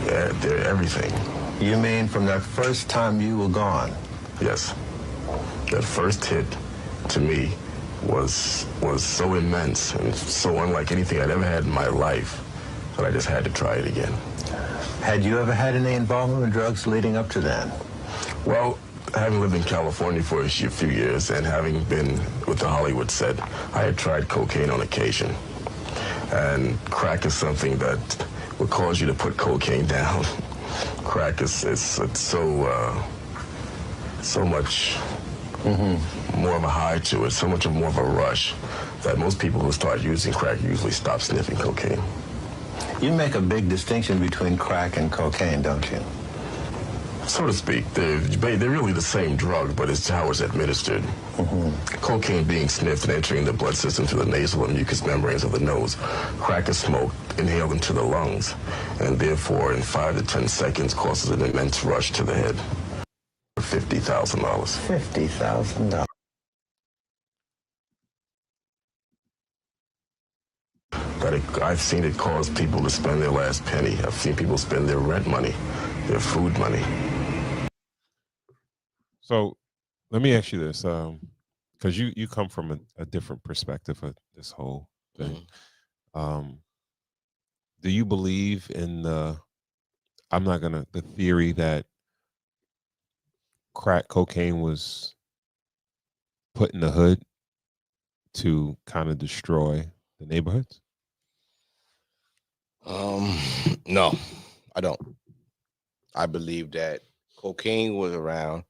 Yeah, they're everything. You mean from that first time you were gone? Yes. That first hit, to me, was so immense and so unlike anything I'd ever had in my life that I just had to try it again. Had you ever had any involvement with drugs leading up to that? Well, having lived in California for a few years and having been with the Hollywood set, I had tried cocaine on occasion. And crack is something that will cause you to put cocaine down. Crack is so much more of a high to it, so much more of a rush that most people who start using crack usually stop sniffing cocaine. You make a big distinction between crack and cocaine, don't you? So to speak, they're really the same drug, but it's how it's administered. Cocaine being sniffed and entering the blood system through the nasal and mucous membranes of the nose. Crack is smoked, inhaled into the lungs, and therefore in 5 to 10 seconds causes an immense rush to the head. $50,000. $50,000. I've seen it cause people to spend their last penny. I've seen people spend their rent money, their food money. So let me ask you this, because you come from a different perspective of this whole thing. Do you believe in the theory that crack cocaine was put in the hood to kind of destroy the neighborhoods? No, I don't. I believe that cocaine was around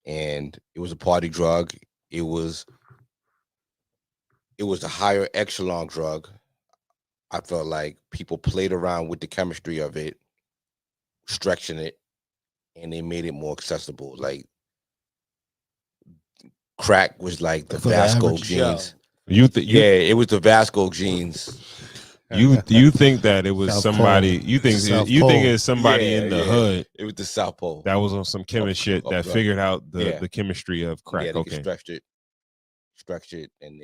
and it was a party drug. It was a higher echelon drug. I felt like people played around with the chemistry of it, stretching it, and they made it more accessible. Like crack was like the Vasco genes. It was the Vasco genes. You think that it was somebody? You think it's somebody in the hood? It was the South Pole that was on some chemist shit that figured out the chemistry of crack cocaine. Stretched it, and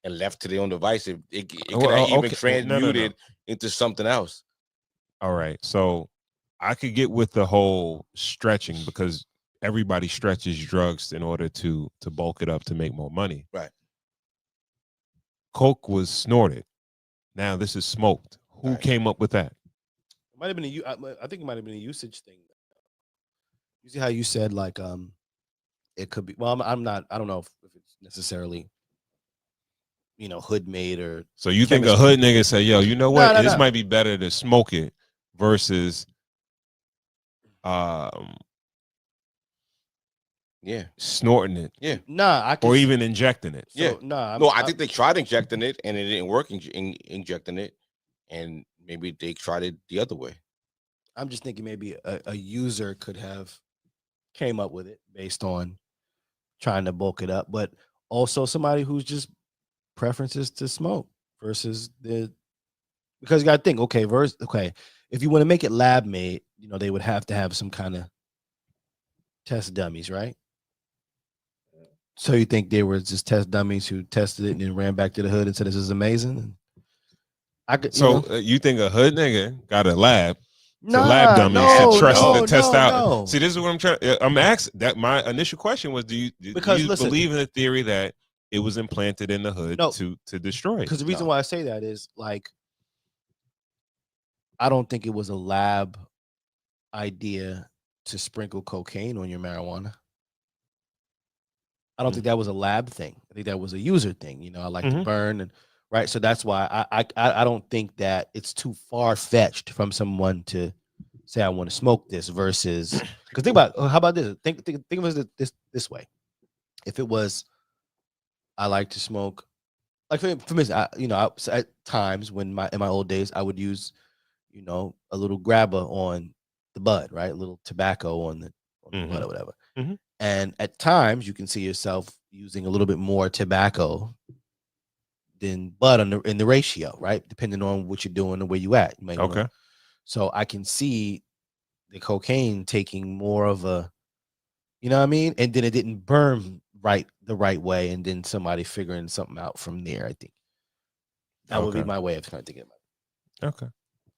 and left to their own device. It could have even transmuted into something else. All right, so I could get with the whole stretching because everybody stretches drugs in order to bulk it up to make more money. Right. Coke was snorted. Now this is smoked. Who came up with that? It might have been I think it might have been a usage thing. You see how you said like it could be. Well, I don't know if it's necessarily hood made or. So you think a hood nigga say, yo, you know what? This might be better to smoke it versus snorting it. Yeah. Or even injecting it. So, I think they tried injecting it and it didn't work injecting it, and maybe they tried it the other way. I'm just thinking maybe a user could have came up with it based on trying to bulk it up, but also somebody who's just preferences to smoke versus because you got to think, if you want to make it lab made, they would have to have some kind of test dummies, right? So you think they were just test dummies who tested it and then ran back to the hood and said this is amazing? You think a hood nigga got a lab? Lab dummies to test out. See, this is what I'm trying. I'm asking that. My initial question was: Do you believe in the theory that it was implanted in the hood to destroy it? Because the reason why I say that is like, I don't think it was a lab idea to sprinkle cocaine on your marijuana. I don't think that was a lab thing. I think that was a user thing. I like to burn and. Right, so that's why I don't think that it's too far fetched from someone to say I want to smoke this versus because think about how about this? Think of it this way. If it was, I like to smoke, like for me, at times when in my old days I would use, a little grabber on the bud, right, a little tobacco on the bud or whatever, and at times you can see yourself using a little bit more tobacco than bud in the ratio, right? Depending on what you're doing and where you at. So I can see the cocaine taking more of a, and then it didn't burn the right way, and then somebody figuring something out from there. I think That would be my way of kind of thinking about it. Okay.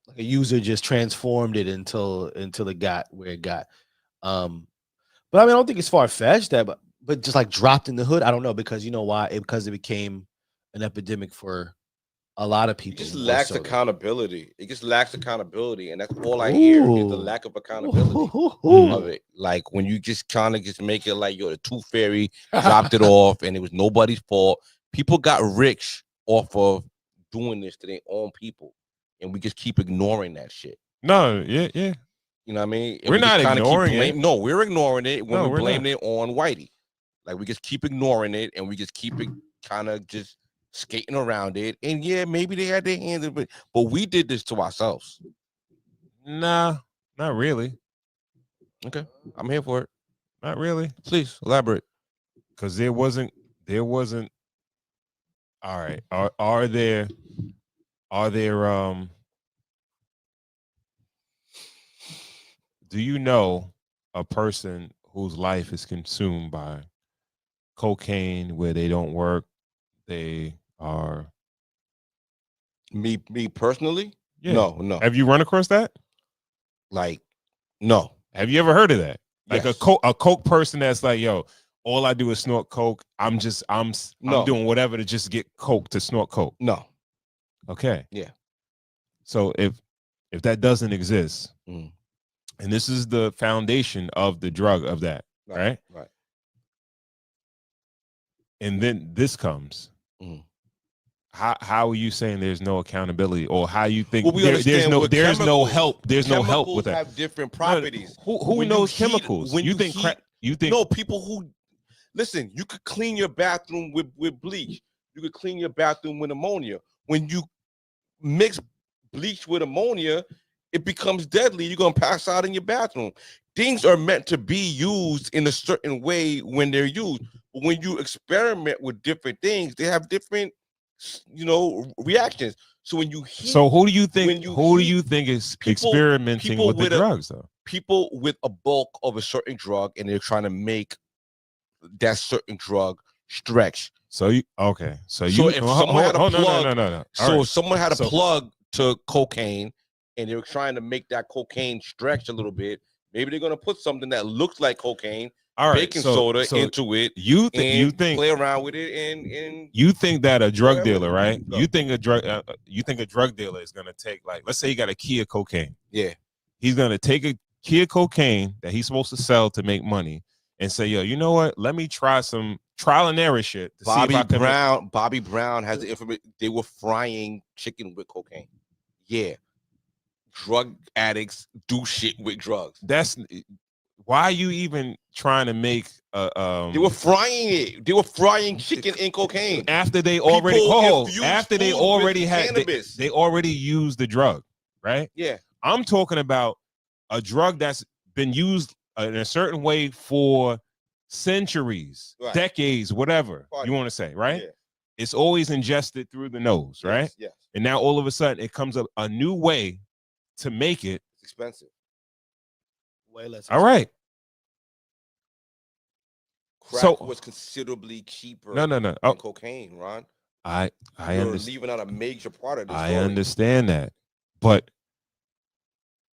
Like a user just transformed it until it got where it got. But I mean, I don't think it's far fetched that, but just like dropped in the hood. I don't know, because you know why? Because it became an epidemic for a lot of people. It just lacks accountability. It just lacks accountability, and that's all I hear is the lack of accountability of it. Like when you just kind of just make it like the tooth fairy dropped it off, and it was nobody's fault. People got rich off of doing this to their own people, and we just keep ignoring that shit. No, yeah. You know what I mean? We're not ignoring it. No, we're ignoring it when we're blaming it on Whitey. Like we just keep ignoring it, and we just keep it kind of just skating around it. And yeah, maybe they had their hands in it, but we did this to ourselves. Nah, not really. Okay, I'm here for it. Not really. Please elaborate. Because there wasn't. All right. Are there? Do you know a person whose life is consumed by cocaine, where they don't work? They are. Me personally? Yeah. No. Have you run across that? Like, no. Have you ever heard of that? Like yes. a coke person that's like, yo, all I do is snort coke. I'm doing whatever to just get coke, to snort coke. No. Okay. Yeah. So if that doesn't exist, and this is the foundation of the drug of that, right? Right. And then this comes. How are you saying there's no accountability, or how you think there's no help? There's no help with that. Have different properties. Who knows chemicals? When you think no, people who listen. You could clean your bathroom with bleach. You could clean your bathroom with ammonia. When you mix bleach with ammonia, it becomes deadly. You're gonna pass out in your bathroom. Things are meant to be used in a certain way when they're used. But when you experiment with different things, they have different, reactions. So when you heat, who do you think is experimenting with the drugs though? People with a bulk of a certain drug, and they're trying to make that certain drug stretch. If someone had a plug, no. So someone had a plug to cocaine, and they're trying to make that cocaine stretch a little bit. Maybe they're gonna put something that looks like cocaine, baking soda into it. You think play around with it, and you think that a drug dealer, right? You think a drug dealer is gonna take, like, let's say he got a key of cocaine. Yeah, he's gonna take a key of cocaine that he's supposed to sell to make money, and say, yo, you know what? Let me try some trial and error shit. Bobby Brown has the information. They were frying chicken with cocaine. Yeah. Drug addicts do shit with drugs. That's why are you even trying to make they were frying it. They were frying chicken in cocaine after they already they already used the drug, right? Yeah. I'm talking about a drug that's been used in a certain way for centuries, decades, whatever you want to say, right? Yeah. It's always ingested through the nose, right? Yes. And now all of a sudden it comes up a new way to make it. It's expensive. Way less expensive. All right. Crack was considerably cheaper than cocaine, Ron. I understand. Leaving out a major part of this. I understand that. But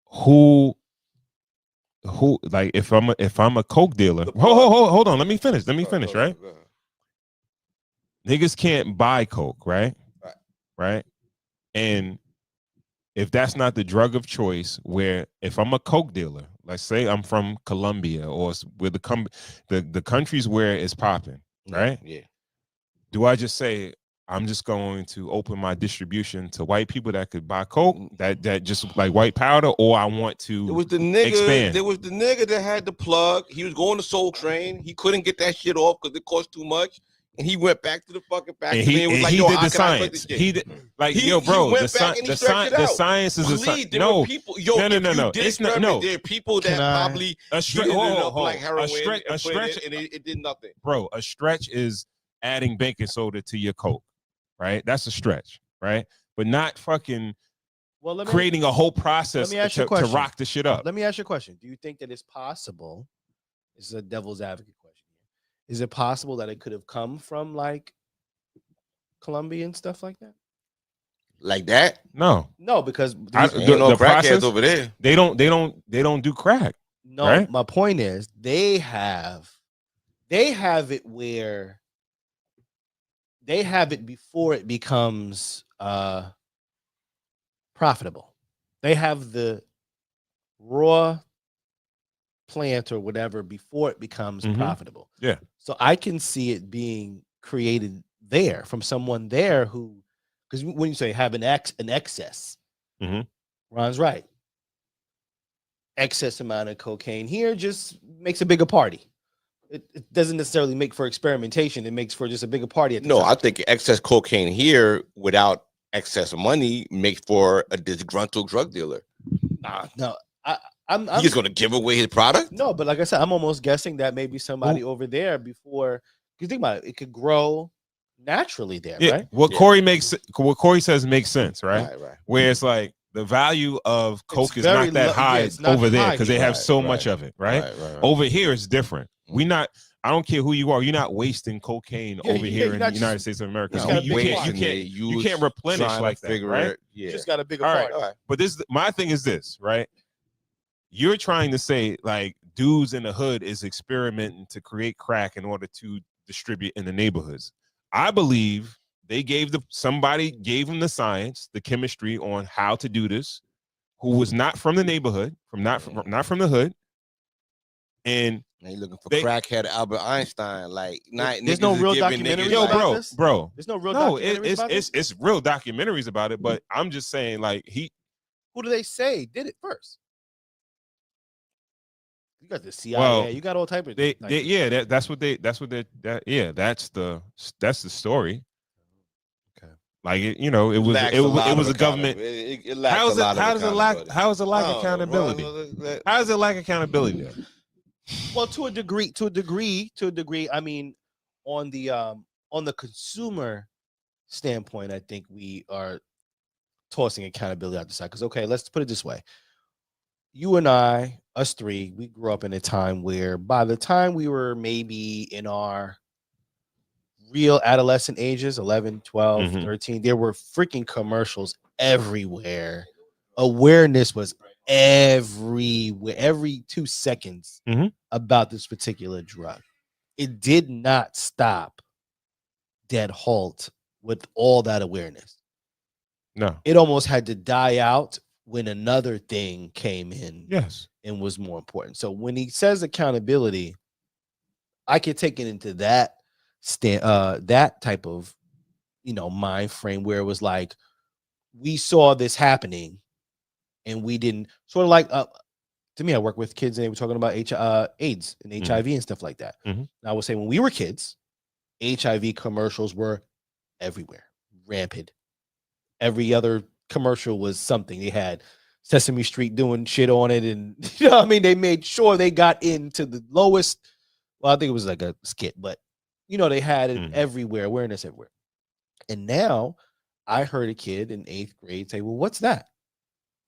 who like if I'm a coke dealer, hold on, let me finish, right? Go ahead. Niggas can't buy coke, right? And if that's not the drug of choice, where if I'm a coke dealer, let's say I'm from Colombia or with the countries where it's popping, right? Yeah. Do I just say I'm just going to open my distribution to white people that could buy coke, that just like white powder, or I want to expand? There was the nigga that had the plug. He was going to Soul Train. He couldn't get that shit off because it cost too much. And he went back to the fucking factory. And he did the science. He did, like, yo, bro, the science is a science. No. It's not. No. There are people that probably like heroin and it did nothing. Bro, a stretch is adding baking soda to your Coke, right? That's a stretch, right? But not fucking creating a whole process to rock the shit up. Let me ask you a question. Do you think that it's possible? This is a devil's advocate question. Is it possible that it could have come from like Colombia and stuff like that? like that. No, because the crackheads process, over there. They don't do crack. No, right? My point is they have it where they have it before it becomes profitable. They have the raw plant or whatever before it becomes profitable. Yeah. So I can see it being created there from someone there who, because when you say have an excess, Ron's right. Excess amount of cocaine here just makes a bigger party. It doesn't necessarily make for experimentation. It makes for just a bigger party. No, I think excess cocaine here without excess money makes for a disgruntled drug dealer. No, I'm he's going to give away his product. No, but like I said, I'm almost guessing that maybe somebody over there before. Because think about it, it could grow naturally there, right? What Corey says makes sense, right? Where it's like the value of coke is not that high over there because they have so much of it, right? Over here it's different. I don't care who you are. You're not wasting cocaine over here in the United States of America. You can't replenish like that, right? You just got a bigger party. Right. But my thing is this, right? You're trying to say like dudes in the hood is experimenting to create crack in order to distribute in the neighborhoods. I believe somebody gave them the science, the chemistry on how to do this, who was not from the neighborhood, not from the hood, and you looking for crackhead Albert Einstein. Like, there's no real documentary. Bro. There's no real documentaries about this? It's real documentaries about it, but I'm just saying, like, who do they say did it first? You got the CIA. You got all type of. That's the story. Okay. Like it was a government. How is it lack accountability? How does it lack accountability there? Well, to a degree. I mean, on the consumer standpoint, I think we are tossing accountability out the side. Because let's put it this way: you and I, us three, we grew up in a time where by the time we were maybe in our real adolescent ages, 11, 12, 13, there were freaking commercials everywhere. Awareness was everywhere, every 2 seconds about this particular drug. It did not stop, dead halt with all that awareness. No. It almost had to die out when another thing came in. Yes. And was more important. So when he says accountability, I could take it into that type of mind frame where it was like we saw this happening and we didn't, sort of like to me, I work with kids and they were talking about AIDS and HIV and stuff like that. And I would say when we were kids, HIV commercials were everywhere, rampant. Every other commercial was something. They had Sesame Street doing shit on it, and they made sure they got into the lowest. Well, I think it was like a skit, but they had it everywhere, awareness everywhere. And now I heard a kid in 8th grade say, "Well, what's that?"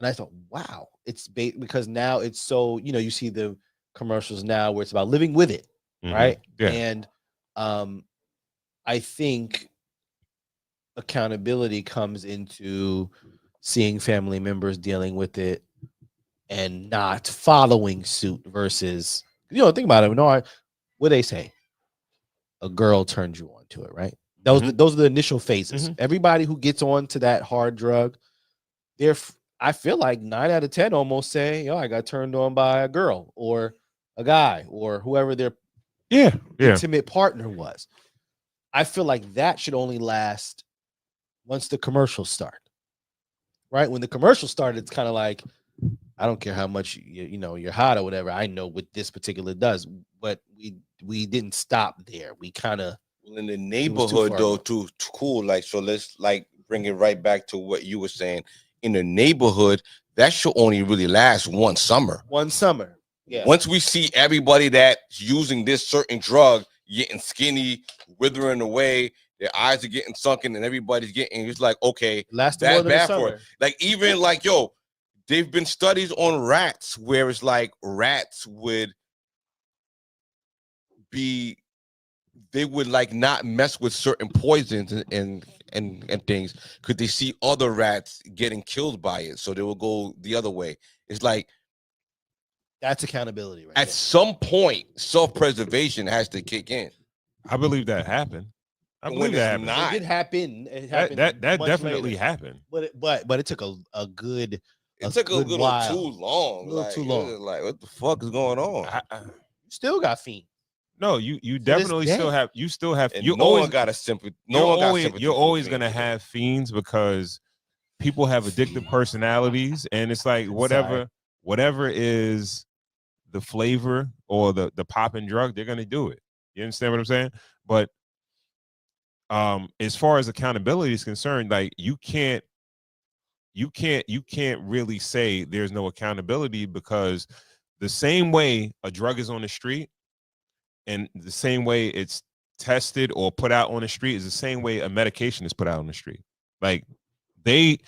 And I thought, "Wow, it's because now it's so you see the commercials now where it's about living with it, right?" Yeah. And I think accountability comes into seeing family members dealing with it and not following suit versus, think about it. What they say, a girl turns you on to it, right? Those are the initial phases. Everybody who gets on to that hard drug, I feel like 9 out of 10 almost say, I got turned on by a girl or a guy or whoever their intimate partner was. I feel like that should only last once the commercials start. Right? When the commercial started, it's kind of like, I don't care how much you're hot or whatever. I know what this particular does, but we didn't stop there. We kind of in the neighborhood though, too cool. Like, so let's bring it right back to what you were saying. In the neighborhood, that should only really last one summer. Yeah. Once we see everybody that's using this certain drug getting skinny, withering away, their eyes are getting sunken, and everybody's getting. It's like, okay, that's bad for it. Like even they've been studies on rats where it's like rats would not mess with certain poisons and and things, could they see other rats getting killed by it, so they will go the other way. It's like that's accountability, right? At some point, self-preservation has to kick in. I believe that happened. I believe that happened. It did happen. It happened. That definitely happened. But it took a good. It took a little while. too long. A little too long. Like, what the fuck is going on? You still got fiends. No, you definitely still have. You still have. And you no always one got a sympathy. You're always gonna have fiends because people have addictive personalities, and it's like whatever is the flavor or the popping drug, they're gonna do it. You understand what I'm saying? But as far as accountability is concerned, like you can't really say there's no accountability, because the same way a drug is on the street and the same way it's tested or put out on the street is the same way a medication is put out on the street. Like they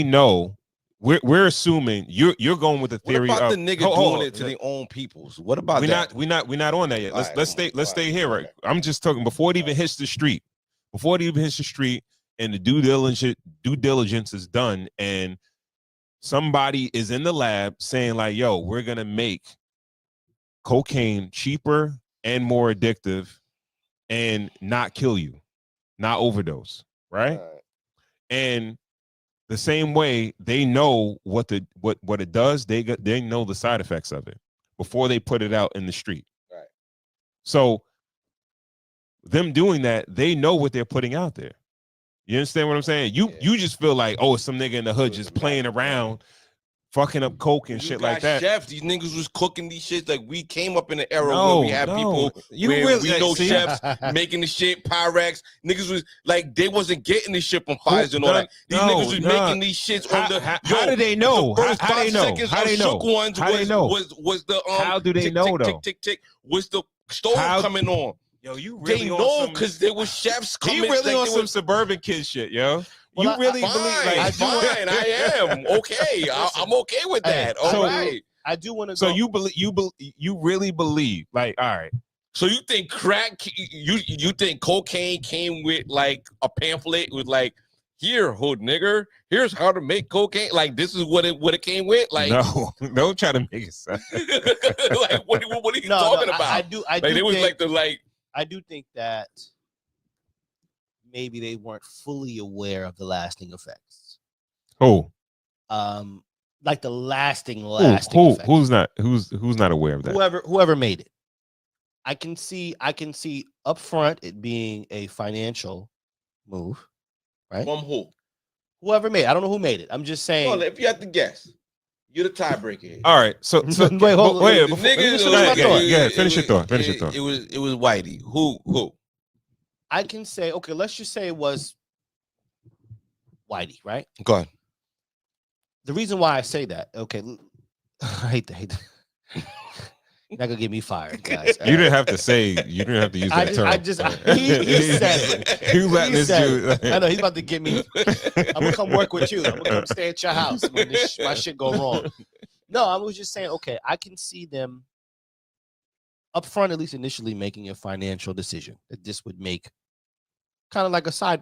know. We're assuming you're going with the theory. What about of the nigga doing it to their own peoples? What about that? We're not on that yet. Let's stay here. Right. I'm just talking before it even hits the street. Before it even hits the street, and the due diligence is done, and somebody is in the lab saying like, "Yo, we're gonna make cocaine cheaper and more addictive, and not kill you, not overdose." Right. And the same way they know what it does, they know the side effects of it before they put it out in the street. Right. So them doing that, they know what they're putting out there. You understand what I'm saying? You just feel like, oh, it's some nigga in the hood just playing around, fucking up coke and shit like that. Chefs, these niggas was cooking these shits. Like, we came up in an era where we had people where we know chefs making the shit, Pyrex. Niggas was like, they wasn't getting this shit from Pfizer and all that. These niggas was making these shits on the. How do they know? How do they know? How they know? How they know? Was the how do they know though? Tick. Was the stove coming on? Yo, you really they know because there was chefs coming. He really on some suburban kid shit, yo. Well, you really believe? Like, fine, I am okay. I'm okay with that. All right. I do want to. So you really believe? Like, all right. So you think crack? You think cocaine came with like a pamphlet with like, here, hood nigger, here's how to make cocaine. Like, this is what it came with. Like, no, don't try to make it sound. Like, what are you talking about? I do. Like, it was like. I do think that maybe they weren't fully aware of the lasting effects. Who? Like the lasting effects. Who's not aware of that? Whoever made it. I can see up front it being a financial move, right? From who? Whoever made it. I don't know who made it. I'm just saying. Well, if you have to guess. You're the tiebreaker. All right, so wait, hold on. Wait, finish your thought. It was Whitey. Who? I can say, okay, let's just say it was Whitey, right? Go ahead. The reason why I say that, okay, I hate that. You're not gonna get me fired, guys. You didn't have to say. You didn't have to use that term. He said it. You letting this dude. I know he's about to get me. I'm gonna come work with you. I'm gonna come stay at your house when my shit go wrong. No, I was just saying. Okay, I can see them up front, at least initially, making a financial decision that this would make kind of like a side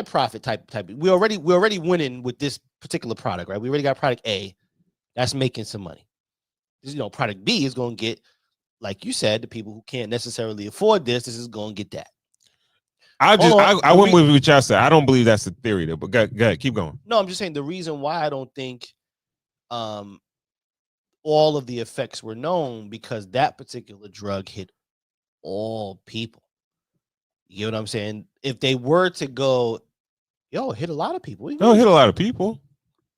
profit type. We already winning with this particular product, right? We already got product A that's making some money. Product B is going to get, like you said, the people who can't necessarily afford this is going to get that. I went with what y'all said. I don't believe that's the theory though, but go ahead, keep going. No, I'm just saying the reason why I don't think all of the effects were known, because that particular drug hit all people. You know what I'm saying? If they were to go, it hit a lot of people. Hit a lot of people.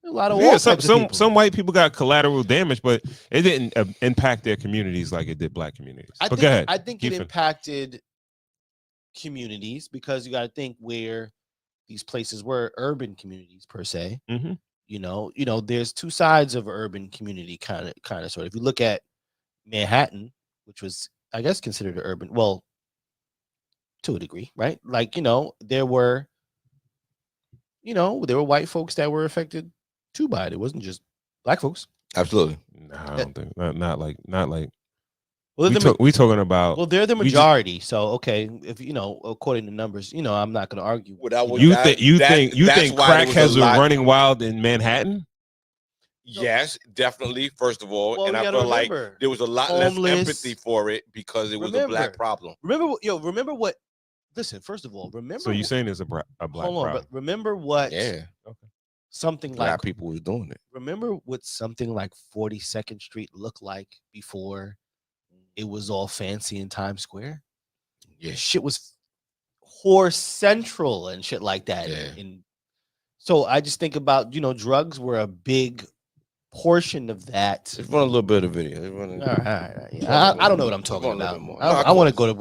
A lot of some white people got collateral damage, but it didn't impact their communities like it did black communities. Go ahead. I think it impacted communities because you got to think where these places were urban communities per se. Mm-hmm. There's two sides of urban community, kind of sort of. If you look at Manhattan, which was, I guess, considered an urban, well, to a degree, right? Like, there were white folks that were affected too by it. It wasn't just black folks. Absolutely. No, I don't think not like Well, we talking about. Well, they're the majority. So okay, if according to numbers, I'm not going to argue. You think crack has been running wild in Manhattan? Yes, definitely. First of all, and I feel like there was a lot less empathy for it because it was a black problem. Remember what? Listen, first of all, remember. So you're saying it's a black problem? But remember what? Yeah. Okay. Something black like people was doing it. Remember what something like 42nd Street looked like before it was all fancy in Times Square? Yeah, shit was horse central and shit like that. Yeah. And so I just think about drugs were a big portion of that. Let's run a little bit of video. All right. Yeah. I don't know what I'm talking about. I want to go to work.